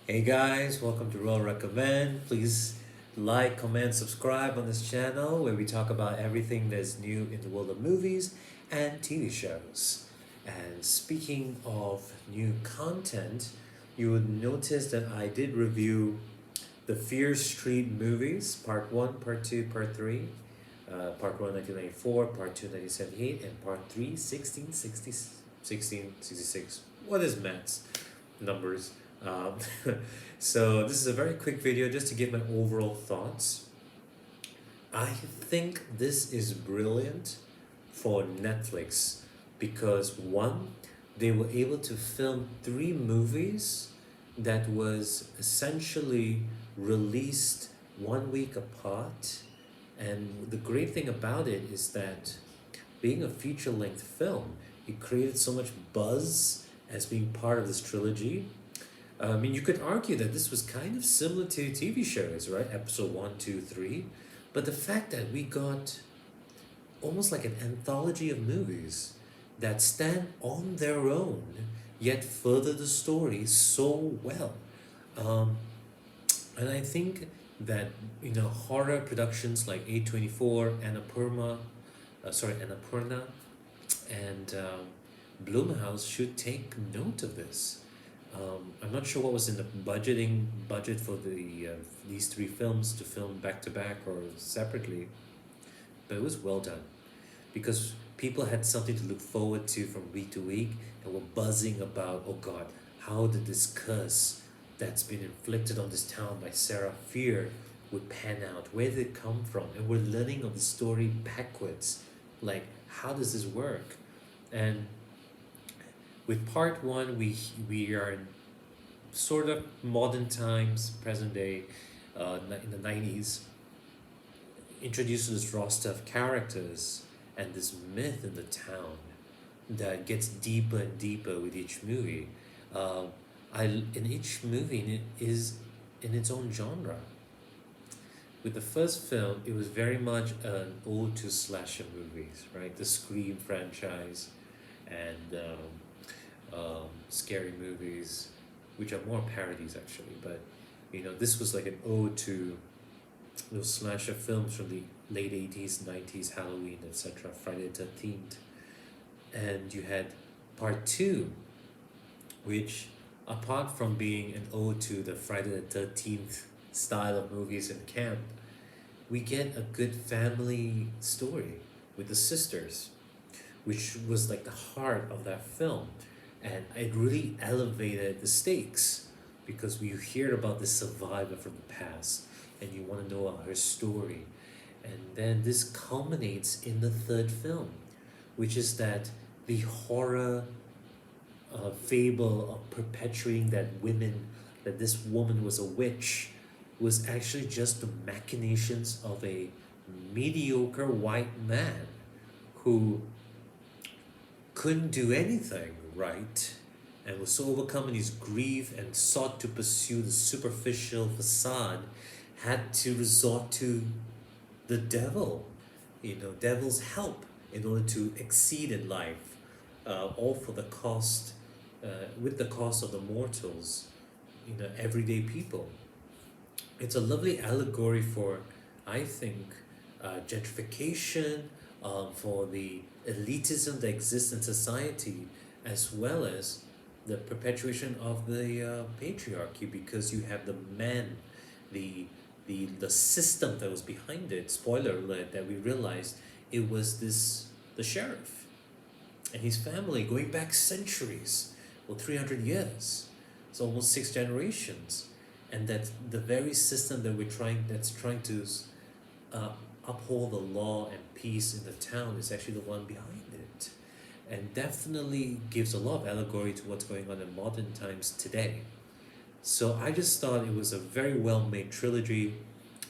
Hey guys, welcome to Reuel Recommend. Please like, comment, subscribe on this channel where we talk about everything that's new in the world of movies and TV shows. And speaking of new content, you would notice that I did review the Fear Street movies, part 1, part 2, part 3. Part 1, 1994, part 2, 1978, and part 3, 1666. What is maths? Numbers. Um, so this is a very quick video just to give my overall thoughts. I think this is brilliant for Netflix because one, they were able to film three movies that was essentially released 1 week apart. And the great thing about it is that being a feature-length film, it created so much buzz as being part of this trilogy. I mean, you could argue that this was kind of similar to TV shows, right? Episode 1, 2, 3. But the fact that we got almost like an anthology of movies that stand on their own, yet further the story so well. Um, and I think that, horror productions like A24, Annapurna, and Blumhouse should take note of this. I'm not sure what was in the budget for these three films to film back to back or separately, but it was well done because people had something to look forward to from week to week and were buzzing about, oh God, how did this curse that's been inflicted on this town by Sarah Fear would pan out? Where did it come from? And we're learning of the story backwards. Like, how does this work? And with part one, we are in sort of modern times, present day, in the 90s, introduced to this roster of characters and this myth in the town that gets deeper and deeper with each movie. In each movie, it is in its own genre. With the first film, it was very much an ode to slasher movies, right? The Scream franchise and scary movies, which are more parodies actually. But this was like an ode to those slasher films from the late 80s, 90s, Halloween, etc., Friday the 13th. And you had part two, which, apart from being an ode to the Friday the 13th style of movies and camp, we get a good family story with the sisters, which was like the heart of that film. And it really elevated the stakes because you hear about the survivor from the past and you want to know about her story. And then this culminates in the third film, which is that the horror fable of perpetuating that this woman was a witch, was actually just the machinations of a mediocre white man who couldn't do anything right and was so overcome in his grief and sought to pursue the superficial facade, had to resort to the devil, devil's help in order to exceed in life, all for the cost, with the cost of the mortals, everyday people. It's a lovely allegory for, I think, gentrification, for the elitism that exists in society, as well as the perpetuation of the patriarchy, because you have the men, the system that was behind it. Spoiler alert, that we realized it was the sheriff and his family going back centuries, or 300 years. It's almost 6 generations. And that the very system that's trying to uphold the law and peace in the town is actually the one behind it, and definitely gives a lot of allegory to what's going on in modern times today. So I just thought it was a very well made trilogy.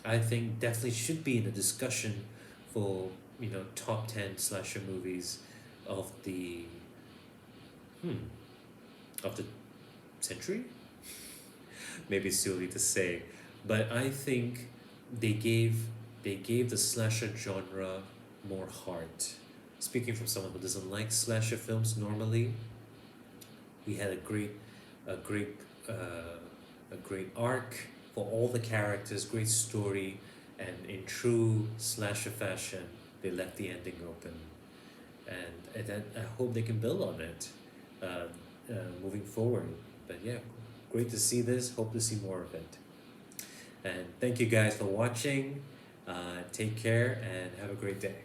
I think definitely should be in the discussion for top 10 slasher movies of the of the century. Maybe it's too early to say, but I think they gave the slasher genre more heart. Speaking from someone who doesn't like slasher films normally, we had a great a great arc for all the characters, great story, and in true slasher fashion, they left the ending open, and then I hope they can build on it, moving forward. But yeah, great to see this. Hope to see more of it. And thank you guys for watching. Take care and have a great day.